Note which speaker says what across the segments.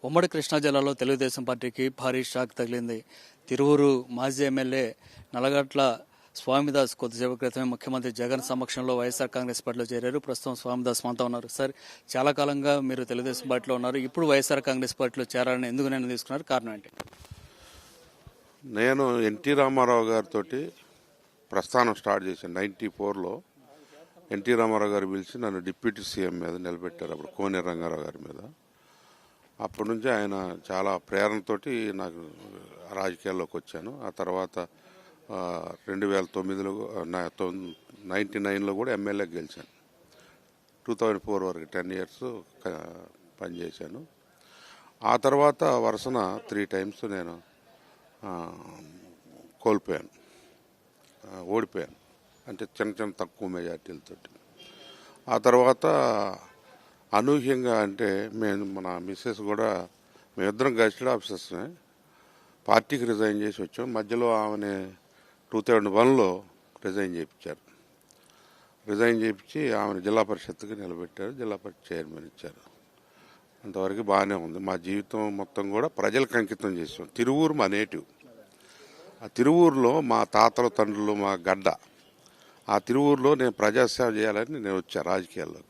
Speaker 1: ఉమ్మడి కృష్ణా జిల్లాలో తెలుగుదేశం పార్టీకి భారీ షాక్ తగిలింది. తిరువూరు మాజీ ఎమ్మెల్యే నల్లగట్ల స్వామిదాస్ కొద్దిసేపు క్రితమే ముఖ్యమంత్రి జగన్ సమక్షంలో వైఎస్ఆర్ కాంగ్రెస్ పార్టీలో చేరారు. ప్రస్తుతం స్వామిదాస్ మనతో ఉన్నారు. సార్, చాలా కాలంగా మీరు తెలుగుదేశం పార్టీలో ఉన్నారు. ఇప్పుడు వైఎస్ఆర్ కాంగ్రెస్ పార్టీలో చేరాలని ఎందుకు నేను తీసుకున్నారు? కారణం ఏంటి?
Speaker 2: నేను ఎన్టీ రామారావు గారితో ప్రస్థానం స్టార్ట్ చేశాను 94లో. ఎన్టీ రామారావు గారు పిలిచి నన్ను డిప్యూటీ సీఎం మీద నిలబెట్టారు, అప్పుడు కోనేరు రంగారావు గారి మీద. అప్పటి నుంచి ఆయన చాలా ప్రేరణతోటి నాకు రాజకీయాల్లోకి వచ్చాను. ఆ తర్వాత 2009లో 99లో కూడా ఎమ్మెల్యే గెలిచాను. 2004 వరకు 10 ఇయర్స్ పనిచేశాను. ఆ తర్వాత వరుసన 3 టైమ్స్ నేను కోల్పోయాను, ఓడిపోయాను. అంటే చిన్న చిన్న తక్కువ మెజార్టీలతో. ఆ తర్వాత అనూహ్యంగా అంటే మన మిస్సెస్ కూడా మేమిద్దరం గజిటెడ్ ఆఫీసర్స్నే పార్టీకి రిజైన్ చేసి వచ్చాం. మధ్యలో ఆమెని 2001లో రిజైన్ చేయించారు. రిజైన్ చేయించి ఆమెను జిల్లా పరిషత్కి నిలబెట్టారు, జిల్లా పరిషత్ చైర్మన్ ఇచ్చారు. అంతవరకు బాగానే ఉంది. మా జీవితం మొత్తం కూడా ప్రజలకు అంకితం చేసాం. తిరువూరు మా నేటివ్. ఆ తిరువూరులో మా తాతల తండ్రులు మా గడ్డ. ఆ తిరువూరులో నేను ప్రజాసేవ చేయాలని నేను వచ్చాను రాజకీయాల్లోకి.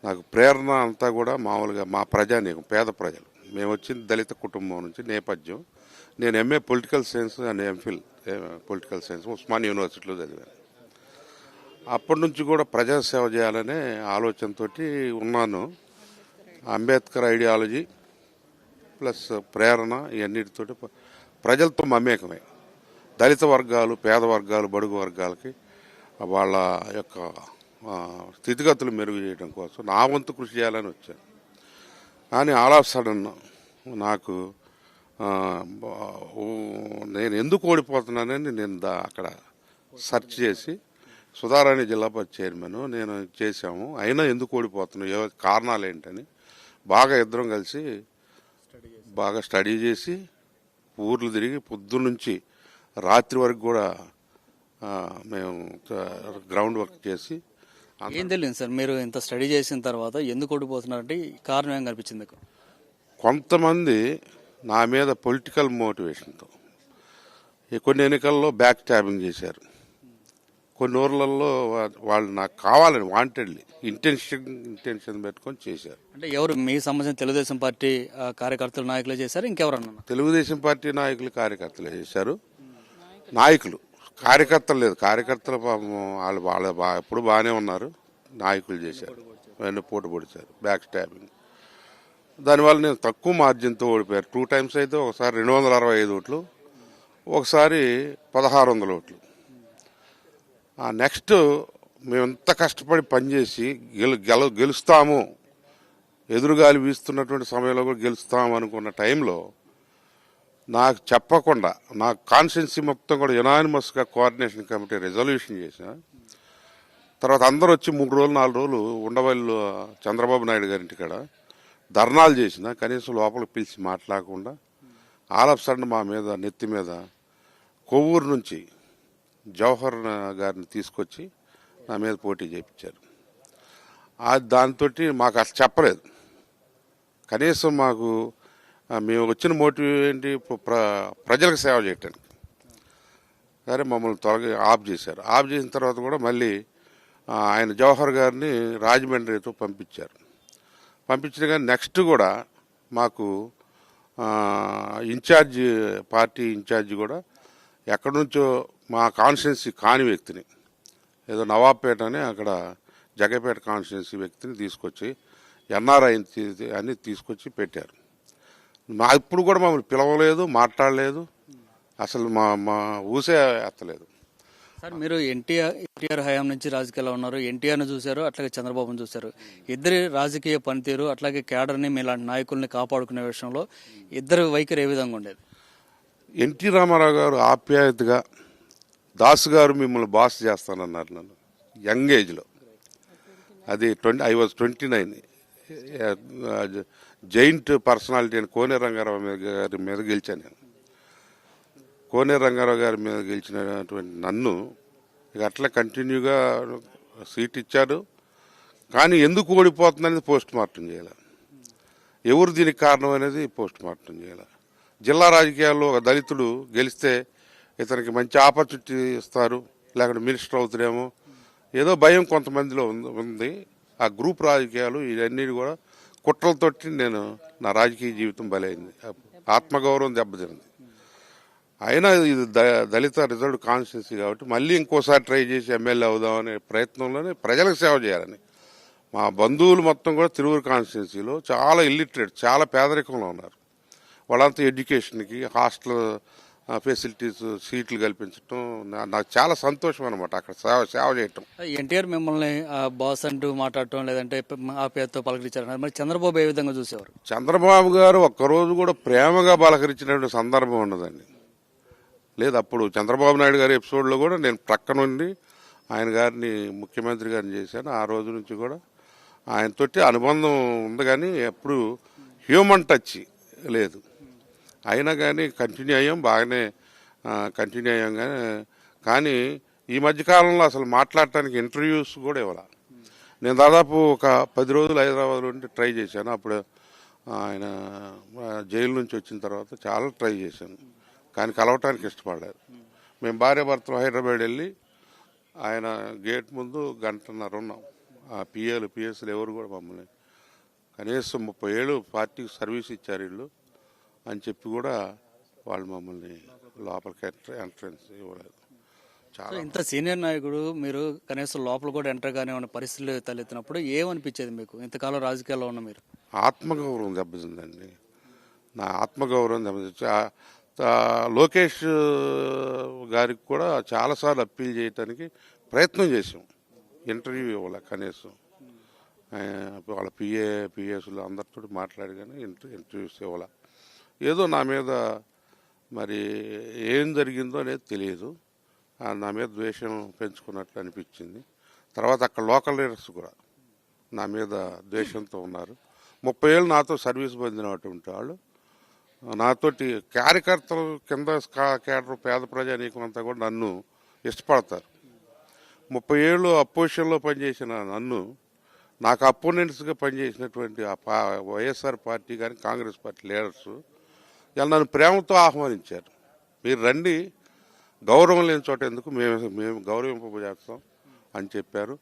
Speaker 2: నాకు ప్రేరణ అంతా కూడా మామూలుగా మా ప్రజానీకం, పేద ప్రజలు. మేము వచ్చింది దళిత కుటుంబం నుంచి నేపథ్యం. నేను MA political science and MPhil political science Osmania యూనివర్సిటీలో చదివాను. అప్పటి నుంచి కూడా ప్రజాసేవ చేయాలనే ఆలోచనతో ఉన్నాను. అంబేద్కర్ ఐడియాలజీ ప్లస్ ప్రేరణ ఇవన్నిటితోటి ప్రజలతో మమేకమే. దళిత వర్గాలు, పేద వర్గాలు, బడుగు వర్గాలకి వాళ్ళ యొక్క స్థితిగతులు మెరుగు చేయడం కోసం నా వంతు కృషి చేయాలని వచ్చాను. కానీ ఆల్ ఆఫ్ సడన్ నాకు నేను ఎందుకు ఓడిపోతున్నానని నేను అక్కడ సెర్చ్ చేసి సుధారాణి జిల్లా పరిషత్ చైర్మన్ నేను చేశాము. అయినా ఎందుకు ఓడిపోతున్నాం, కారణాలు ఏంటని బాగా ఇద్దరం కలిసి బాగా స్టడీ చేసి ఊర్లు తిరిగి పొద్దున్నుంచి రాత్రి వరకు కూడా మేము గ్రౌండ్ వర్క్ చేసి.
Speaker 1: ఏం తెలియదు సార్, మీరు ఇంత స్టడీ చేసిన తర్వాత ఎందుకు ఓడిపోతున్నారంటే కారణం ఏం కనిపించింది?
Speaker 2: కొంతమంది నా మీద పొలిటికల్ మోటివేషన్తో కొన్ని ఎన్నికల్లో బ్యాక్ ట్యాబింగ్ చేశారు. కొన్ని ఊర్లలో వాళ్ళు నాకు కావాలని వాంటెడ్లీ ఇంటెన్షన్ పెట్టుకొని చేశారు.
Speaker 1: అంటే ఎవరు మీకు సంబంధించిన తెలుగుదేశం పార్టీ కార్యకర్తలు, నాయకులే చేశారు? ఇంకెవరన్నా?
Speaker 2: తెలుగుదేశం పార్టీ నాయకులు, కార్యకర్తలే చేశారు. నాయకులు, కార్యకర్తలు లేదు. కార్యకర్తలు వాళ్ళు ఎప్పుడు బాగానే ఉన్నారు. నాయకులు చేశారు, అవన్నీ పోటు పొడిచారు, బ్యాక్ స్టాబింగ్. దానివల్ల నేను తక్కువ మార్జిన్తో ఓడిపోయారు. 2 టైమ్స్ అయితే ఒకసారి 265 ఓట్లు, ఒకసారి 1600 ఓట్లు. నెక్స్ట్ మేమెంత కష్టపడి పనిచేసి గెలుస్తాము, ఎదురుగాలి వీస్తున్నటువంటి సమయంలో కూడా గెలుస్తాము అనుకున్న టైంలో నాకు చెప్పకుండా నా కాన్స్టిట్యున్సీ మొత్తం కూడా యునానిమస్గా కోఆర్డినేషన్ కమిటీ రెజల్యూషన్ చేసిన తర్వాత అందరూ వచ్చి 3 రోజులు 4 రోజులు ఉండవల్లి చంద్రబాబు నాయుడు గారి ఇంటికాడ ధర్నాలు చేసిన, కనీసం లోపలికి పిలిచి మాట్లాడకుండా ఆల్ ఆఫ్ సడన్ మా మీద నెత్తి మీద కొవ్వూరు నుంచి జవహర్ గారిని తీసుకొచ్చి నా మీద పోటీ చేయించారు. దాంతో మాకు అసలు చెప్పలేదు. కనీసం మాకు మేము వచ్చిన మోటివ్ ఏంటి, ప్రజలకు సేవ చేయటానికి. సరే మమ్మల్ని ఆఫ్ చేశారు. ఆఫ్ చేసిన తర్వాత కూడా మళ్ళీ ఆయన జవహర్ గారిని రాజమండ్రితో పంపించారు. పంపించిన కానీ నెక్స్ట్ కూడా మాకు పార్టీ ఇన్ఛార్జి కూడా ఎక్కడి నుంచో మా కాన్స్టిట్యున్సీ కాని వ్యక్తిని, ఏదో నవాబ్పేట అని అక్కడ జగపేట కాన్స్టిట్యున్సీ వ్యక్తిని తీసుకొచ్చి ఎన్ఆర్ఐ అని తీసుకొచ్చి పెట్టారు. ఇప్పుడు కూడా మమ్మల్ని పిలవలేదు, మాట్లాడలేదు, అసలు మా ఊసే ఎత్తలేదు.
Speaker 1: సార్, మీరు ఎన్టీఆర్ హయాం నుంచి రాజకీయాల్లో ఉన్నారు. ఎన్టీఆర్ని చూశారు, అట్లాగే చంద్రబాబును చూశారు. ఇద్దరి రాజకీయ పనితీరు అట్లాగే క్యాడర్ని, మీలాంటి నాయకుల్ని కాపాడుకునే విషయంలో ఇద్దరు వైఖరి ఏ విధంగా ఉండేది?
Speaker 2: ఎన్టీ రామారావు గారు ఆప్యాయతగా, దాసు గారు మిమ్మల్ని బాస్ చేస్తానన్నారు నన్ను యంగ్ ఏజ్లో. అది ఐ వాజ్ 29. జైంట్ పర్సనాలిటీ అని కోనేరు రంగారావు గారి మీద గెలిచాను నేను. కోనేరు రంగారావు గారి మీద గెలిచినటువంటి నన్ను ఇక అట్లా కంటిన్యూగా సీట్ ఇచ్చారు. కానీ ఎందుకు ఓడిపోతుందనేది పోస్ట్ మార్టం చేయాలి. ఎవరు దీనికి కారణం అనేది పోస్ట్ మార్టం చేయాలి. జిల్లా రాజకీయాల్లో ఒక దళితుడు గెలిస్తే ఇతనికి మంచి ఆపర్చునిటీ ఇస్తారు, లేకుంటే మినిస్టర్ అవుతారేమో ఏదో భయం కొంతమందిలో ఉంది. ఆ గ్రూప్ రాజకీయాలు ఇవన్నీ కూడా కుట్రలతోటి నేను నా రాజకీయ జీవితం బలైంది, ఆత్మగౌరవం దెబ్బతింది. అయినా ఇది దళిత రిజర్వ్డ్ కాన్స్టిట్యున్సీ కాబట్టి మళ్ళీ ఇంకోసారి ట్రై చేసి ఎమ్మెల్యే అవుదామనే ప్రయత్నంలోనే ప్రజలకు సేవ చేయాలని. మా బంధువులు మొత్తం కూడా తిరువురు కాన్స్టిట్యున్సీలో చాలా ఇల్లిటరేట్, చాలా పేదరికంలో ఉన్నారు. వాళ్ళంతా ఎడ్యుకేషన్కి హాస్టల్ ఫెసిలిటీస్ సీట్లు కల్పించడం నాకు చాలా సంతోషం అనమాట. అక్కడ సేవ చేయటం.
Speaker 1: ఎన్టీఆర్ మిమ్మల్ని బాస్ అంటూ మాట్లాడటం లేదంటే ఆ పేరుతో పలకరించారు. మరి చంద్రబాబు ఏ విధంగా చూసేవారు?
Speaker 2: చంద్రబాబు గారు ఒక్కరోజు కూడా ప్రేమగా పలకరించినటువంటి సందర్భం ఉండదండి. లేదు, అప్పుడు చంద్రబాబు నాయుడు గారి ఎపిసోడ్లో కూడా నేను ప్రక్కనుండి ఆయన గారిని ముఖ్యమంత్రి గారిని చేశాను. ఆ రోజు నుంచి కూడా ఆయనతోటి అనుబంధం ఉంది, కానీ ఎప్పుడు హ్యూమన్ టచ్ లేదు. అయినా కానీ కంటిన్యూ అయ్యాం, బాగానే కంటిన్యూ అయ్యాం. కానీ ఈ మధ్యకాలంలో అసలు మాట్లాడటానికి ఇంటర్వ్యూస్ కూడా ఇవ్వాలి. నేను దాదాపు ఒక 10 రోజులు హైదరాబాద్లో ఉండి ట్రై చేశాను. అప్పుడు ఆయన జైలు నుంచి వచ్చిన తర్వాత చాలా ట్రై చేశాను, కానీ కలవటానికి ఇష్టపడలేదు. మేము భార్యాభర్తలు హైదరాబాద్ వెళ్ళి ఆయన గేట్ ముందు గంటన్నర ఉన్నాం. ఆ పిఎస్లు ఎవరు కూడా మమ్మల్ని కనీసం 30 ఏళ్ళు పార్టీకి సర్వీస్ ఇచ్చారు వీళ్ళు అని చెప్పి కూడా వాళ్ళు మమ్మల్ని లోపలికి ఎంట్రన్స్ ఇవ్వలేదు. చాలా
Speaker 1: ఇంత సీనియర్ నాయకుడు మీరు కనీసం లోపల కూడా ఎంటర్ గానే ఉన్న పరిస్థితులు తలెత్తినప్పుడు ఏమనిపించేది మీకు? ఇంతకాలం రాజకీయాల్లో ఉన్న మీరు.
Speaker 2: ఆత్మగౌరవం దెబ్బతిందండి. నా ఆత్మగౌరవం దెబ్బతింది. లోకేష్ గారికి కూడా చాలాసార్లు అప్పీల్ చేయడానికి ప్రయత్నం చేసాం, ఇంటర్వ్యూ ఇవ్వాలి కనీసం. వాళ్ళ పిఎస్లు అందరితో మాట్లాడి కానీ ఇంటర్వ్యూస్ ఇవ్వాలి. ఏదో నా మీద మరి ఏం జరిగిందో అనేది తెలియదు, నా మీద ద్వేషం పెంచుకున్నట్లు అనిపించింది. తర్వాత అక్కడ లోకల్ లీడర్స్ కూడా నా మీద ద్వేషంతో ఉన్నారు. 30 ఏళ్ళు నాతో సర్వీస్ పొందినటువంటి వాళ్ళు నాతోటి కార్యకర్తలు కింద కేడర్ పేద ప్రజానీకం అంతా కూడా నన్ను ఇష్టపడతారు. 30 ఏళ్ళు అపోజిషన్లో పనిచేసిన నన్ను నాకు అపోనెంట్స్గా పనిచేసినటువంటి వైఎస్ఆర్ పార్టీ కానీ కాంగ్రెస్ పార్టీ లీడర్స్ ఇలా నన్ను ప్రేమతో ఆహ్వానించారు. మీరు రండి, గౌరవం లేని చోట ఎందుకు, మేము గౌరవింపజేస్తాం అని చెప్పారు.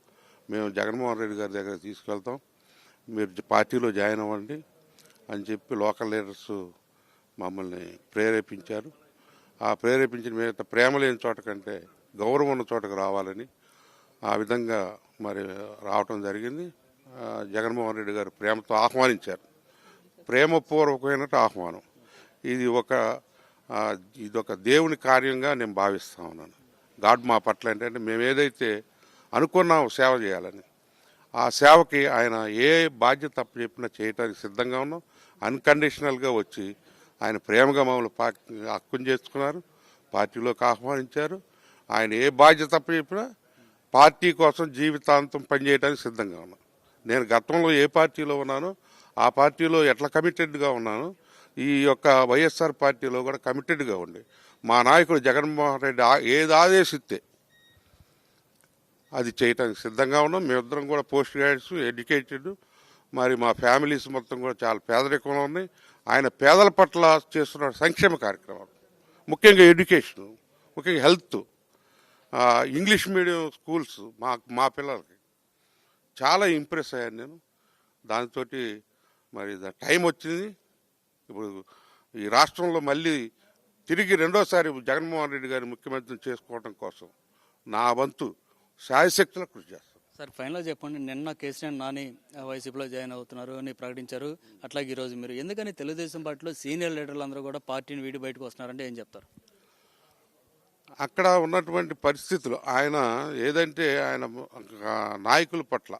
Speaker 2: మేము జగన్మోహన్ రెడ్డి గారి దగ్గర తీసుకెళ్తాం, మీరు పార్టీలో జాయిన్ అవ్వండి అని చెప్పి లోకల్ లీడర్స్ మమ్మల్ని ప్రేరేపించారు. ఆ ప్రేరేపించిన మీద ప్రేమ లేని చోట కంటే గౌరవం ఉన్న చోటకు రావాలని ఆ విధంగా మరి రావటం జరిగింది. జగన్మోహన్ రెడ్డి గారు ప్రేమతో ఆహ్వానించారు, ప్రేమపూర్వకమైనట్టు ఆహ్వానం. ఇదొక దేవుని కార్యంగా నేను భావిస్తా ఉన్నాను. గాడ్ మా పట్ల ఏంటంటే మేము ఏదైతే అనుకున్నామో సేవ చేయాలని, ఆ సేవకి ఆయన ఏ బాధ్యత తప్పు చెప్పినా చేయడానికి సిద్ధంగా ఉన్నాం. అన్కండిషనల్గా వచ్చి ఆయన ప్రేమగా మమ్మల్ని హక్కును చేసుకున్నారు, పార్టీలోకి ఆహ్వానించారు. ఆయన ఏ బాధ్యత తప్పు చెప్పినా పార్టీ కోసం జీవితాంతం పనిచేయడానికి సిద్ధంగా ఉన్నాను. నేను గతంలో ఏ పార్టీలో ఉన్నానో ఆ పార్టీలో ఎట్లా కమిటెడ్గా ఉన్నానో ఈ యొక్క వైఎస్ఆర్ పార్టీలో కూడా కమిటెడ్గా ఉండి మా నాయకుడు జగన్మోహన్ రెడ్డి ఏది ఆదేశిస్తే అది చేయడానికి సిద్ధంగా ఉన్నాం. మేమిద్దరం కూడా పోస్ట్ గ్రాడ్యుయేట్స్, ఎడ్యుకేటెడ్. మరి మా ఫ్యామిలీస్ మొత్తం కూడా చాలా పేదరికంలో ఉన్నాయి. ఆయన పేదల పట్ల చేస్తున్న సంక్షేమ కార్యక్రమాలు, ముఖ్యంగా ఎడ్యుకేషన్, ముఖ్యంగా హెల్త్, ఇంగ్లీష్ మీడియం స్కూల్స్ మా పిల్లలకి చాలా ఇంప్రెస్ అయ్యాను నేను. దాంతో మరి టైం వచ్చింది. ఇప్పుడు ఈ రాష్ట్రంలో మళ్ళీ తిరిగి రెండోసారి జగన్మోహన్ రెడ్డి గారి ముఖ్యమంత్రిని చేసుకోవడం కోసం నా వంతు శాయశక్తులకు కృషి చేస్తాను.
Speaker 1: సార్, ఫైనల్గా చెప్పండి, నిన్న కేసీఆర్ నాని వైసీపీలో జాయిన్ అవుతున్నారు అని ప్రకటించారు. అట్లాగే ఈరోజు మీరు ఎందుకని తెలుగుదేశం పార్టీలో సీనియర్ లీడర్లు అందరూ కూడా పార్టీని వీడి బయటకు వస్తున్నారంటే ఏం చెప్తారు?
Speaker 2: అక్కడ ఉన్నటువంటి పరిస్థితులు ఆయన ఏదంటే ఆయన నాయకుల పట్ల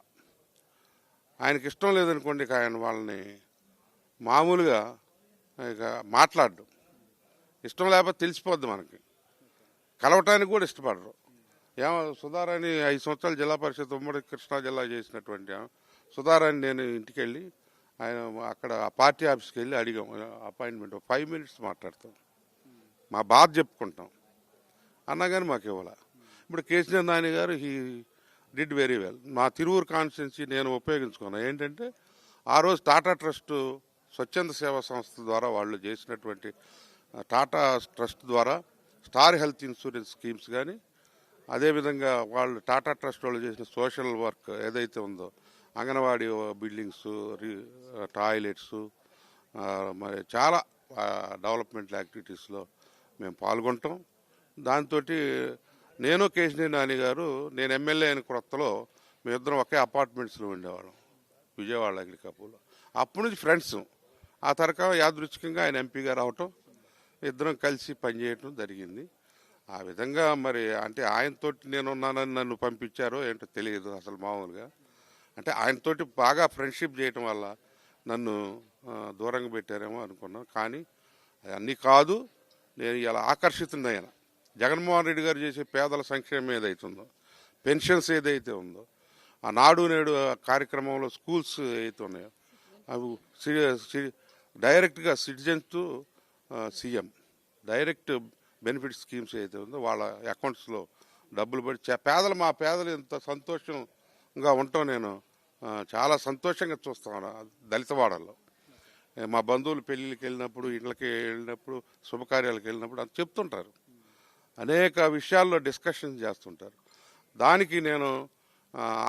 Speaker 2: ఆయనకి ఇష్టం లేదనుకోండి, ఆయన వాళ్ళని మామూలుగా ఇక మాట్లాడడం ఇష్టం లేకపోతే తెలిసిపోద్ది మనకి. కలవటానికి కూడా ఇష్టపడరు. ఏమో సుధారాణి 5 సంవత్సరాలు జిల్లా పరిషత్ ఉమ్మడి కృష్ణా జిల్లా చేసినటువంటి సుధారాణి నేను ఇంటికి వెళ్ళి ఆయన అక్కడ పార్టీ ఆఫీస్కి వెళ్ళి అడిగాం అపాయింట్మెంట్. 5 మినిట్స్ మాట్లాడతాం, మా బాధ చెప్పుకుంటాం అన్నా కానీ మాకు ఇవ్వాల. ఇప్పుడు కేసీఆర్ నాని గారు హీ డిడ్ వెరీ వెల్. మా తిరువురు కాన్స్టిట్యున్సీ నేను ఉపయోగించుకున్నాను. ఏంటంటే ఆ రోజు టాటా ట్రస్ట్ స్వచ్ఛంద సేవా సంస్థ ద్వారా వాళ్ళు చేసినటువంటి టాటా ట్రస్ట్ ద్వారా స్టార్ హెల్త్ ఇన్సూరెన్స్ స్కీమ్స్ కానీ, అదేవిధంగా వాళ్ళు టాటా ట్రస్ట్ వాళ్ళు చేసిన సోషల్ వర్క్ ఏదైతే ఉందో, అంగన్వాడీ బిల్డింగ్స్, టాయిలెట్స్, మరి చాలా డెవలప్మెంట్ యాక్టివిటీస్లో మేము పాల్గొంటాం. దాంతో నేను కేశినేని నాని గారు, నేను ఎమ్మెల్యే అయిన కొత్తలో మేమిద్దరం ఒకే అపార్ట్మెంట్స్లో ఉండేవాళ్ళం విజయవాడ అగ్రికాపులో. అప్పటి నుంచి ఫ్రెండ్స్. ఆ తరకా యాదృచ్ఛికంగా ఆయన ఎంపీగా రావటం, ఇద్దరం కలిసి పనిచేయటం జరిగింది. ఆ విధంగా మరి అంటే ఆయనతోటి నేనున్నానని నన్ను పంపించారో ఏంటో తెలియదు అసలు మామూలుగా. అంటే ఆయనతోటి బాగా ఫ్రెండ్షిప్ చేయటం వల్ల నన్ను దూరంగా పెట్టారేమో అనుకున్నాను. కానీ అన్నీ కాదు, నేను ఇలా ఆకర్షితున్నాయన జగన్మోహన్ రెడ్డి గారు చేసే పేదల సంక్షేమం ఏదైతుందో, పెన్షన్స్ ఏదైతే ఉందో, ఆ నాడు నేడు కార్యక్రమంలో స్కూల్స్ ఏదైతే ఉన్నాయో అవి డైరెక్ట్గా citizen to CM direct benefit schemes ఏదైతే ఉందో వాళ్ళ అకౌంట్స్లో డబ్బులు పడి మా పేదలు ఎంత సంతోషంగా ఉంటాం నేను చాలా సంతోషంగా చూస్తాను. దళితవాడల్లో మా బంధువులు పెళ్ళిళ్ళకి వెళ్ళినప్పుడు, ఇళ్ళకి వెళ్ళినప్పుడు, శుభకార్యాలకు వెళ్ళినప్పుడు అది చెప్తుంటారు. అనేక విషయాల్లో డిస్కషన్ చేస్తుంటారు. దానికి నేను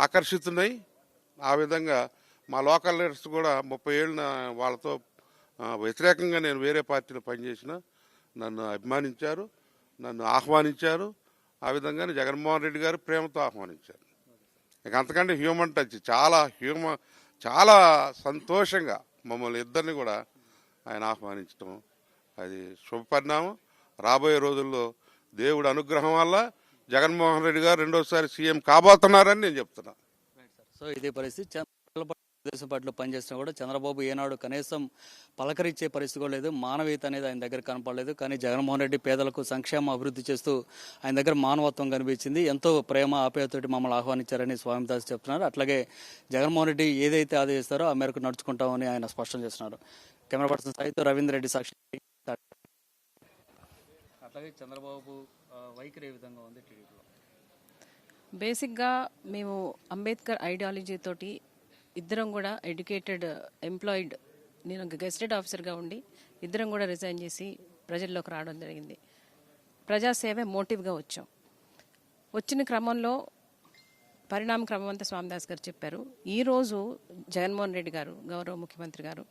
Speaker 2: ఆకర్షితున్నాయి. ఆ విధంగా మా లోకల్ లీడర్స్ కూడా 30 ఏళ్ళ వాళ్ళతో వ్యతిరేకంగా నేను వేరే పార్టీలో పనిచేసిన నన్ను అభిమానించారు, నన్ను ఆహ్వానించారు. ఆ విధంగానే జగన్మోహన్ రెడ్డి గారు ప్రేమతో ఆహ్వానించారు. ఇక అంతకంటే హ్యూమన్ టచ్ చాలా సంతోషంగా మమ్మల్ని ఇద్దరిని కూడా ఆయన ఆహ్వానించడం అది శుభపరిణామం. రాబోయే రోజుల్లో దేవుడి అనుగ్రహం వల్ల జగన్మోహన్ రెడ్డి గారు రెండోసారి సీఎం కాబోతున్నారని నేను చెప్తున్నా.
Speaker 1: సో ఇదే పరిస్థితి తెలుగుదేశం పార్టీలో పనిచేసినా కూడా చంద్రబాబు ఏనాడు కనీసం పలకరించే పరిస్థితి కూడా లేదు. మానవీయత అనేది ఆయన దగ్గర కనపడలేదు. కానీ జగన్మోహన్ రెడ్డి పేదలకు సంక్షేమ అభివృద్ధి చేస్తూ ఆయన దగ్గర మానవత్వం కనిపించింది. ఎంతో ప్రేమ ఆప్యాయతోటి మమ్మల్ని ఆహ్వానించారని స్వామిదాస్ చెప్తున్నారు. అట్లాగే జగన్మోహన్ రెడ్డి ఏదైతే ఆదేశిస్తారో ఆ మేరకు నడుచుకుంటామని ఆయన స్పష్టం చేస్తున్నారు. కెమెరా పర్సన్ సాయితో రవీంద్ర రెడ్డి సాక్షి. అట్లాగే చంద్రబాబు వైఖరి ఏ విధంగా ఉంది టీడీపీలో?
Speaker 3: బేసిక్గా మేము అంబేద్కర్ ఐడియాలజీ తోటి ఇద్దరం కూడా ఎడ్యుకేటెడ్ ఎంప్లాయిడ్, నేను గెస్టెడ్ ఆఫీసర్గా ఉండి ఇద్దరం కూడా రిజైన్ చేసి ప్రజల్లోకి రావడం జరిగింది. ప్రజాసేవే మోటివ్గా వచ్చాం. వచ్చిన క్రమంలో పరిణామ క్రమం అంతా స్వామిదాస్ గారు చెప్పారు. ఈరోజు జగన్మోహన్ రెడ్డి గారు, గౌరవ ముఖ్యమంత్రి గారు,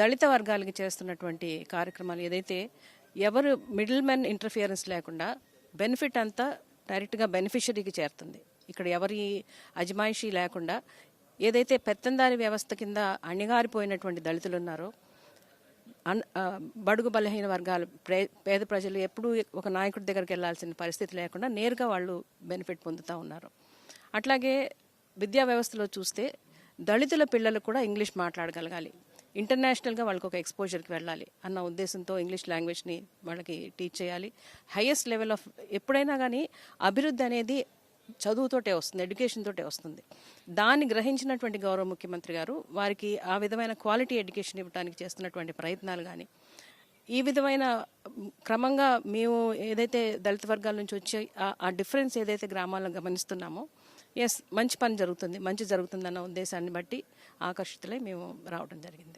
Speaker 3: దళిత వర్గాలకి చేస్తున్నటువంటి కార్యక్రమాలు ఏదైతే ఎవరు మిడిల్ మెన్ ఇంటర్ఫియరెన్స్ లేకుండా బెనిఫిట్ అంతా డైరెక్ట్గా బెనిఫిషరీకి చేరుతుంది. ఇక్కడ ఎవరి అజమాయిషీ లేకుండా ఏదైతే పెత్తందారి వ్యవస్థ కింద అణిగారిపోయినటువంటి దళితులు ఉన్నారో, బడుగు బలహీన వర్గాలు, పేద ప్రజలు ఎప్పుడూ ఒక నాయకుడి దగ్గరికి వెళ్లాల్సిన పరిస్థితి లేకుండా నేరుగా వాళ్ళు బెనిఫిట్ పొందుతూ ఉన్నారు. అట్లాగే విద్యా వ్యవస్థలో చూస్తే దళితుల పిల్లలు కూడా ఇంగ్లీష్ మాట్లాడగలగాలి, ఇంటర్నేషనల్గా వాళ్ళకి ఒక ఎక్స్పోజర్కి వెళ్ళాలి అన్న ఉద్దేశంతో ఇంగ్లీష్ లాంగ్వేజ్ని వాళ్ళకి టీచ్ చేయాలి. హైయెస్ట్ లెవెల్ ఆఫ్ ఎప్పుడైనా కానీ అభివృద్ధి అనేది చదువుతోటే వస్తుంది, ఎడ్యుకేషన్ తోటే వస్తుంది. దాన్ని గ్రహించినటువంటి గౌరవ ముఖ్యమంత్రి గారు వారికి ఆ విధమైన క్వాలిటీ ఎడ్యుకేషన్ ఇవ్వడానికి చేస్తున్నటువంటి ప్రయత్నాలు కానీ, ఈ విధమైన క్రమంగా మేము ఏదైతే దళిత వర్గాల నుంచి వచ్చే ఆ డిఫరెన్స్ ఏదైతే గ్రామాల్లో గమనిస్తున్నామో, మంచి పని జరుగుతుంది, మంచి జరుగుతుందన్న ఉద్దేశాన్ని బట్టి ఆకర్షితులై మేము రావడం జరిగింది.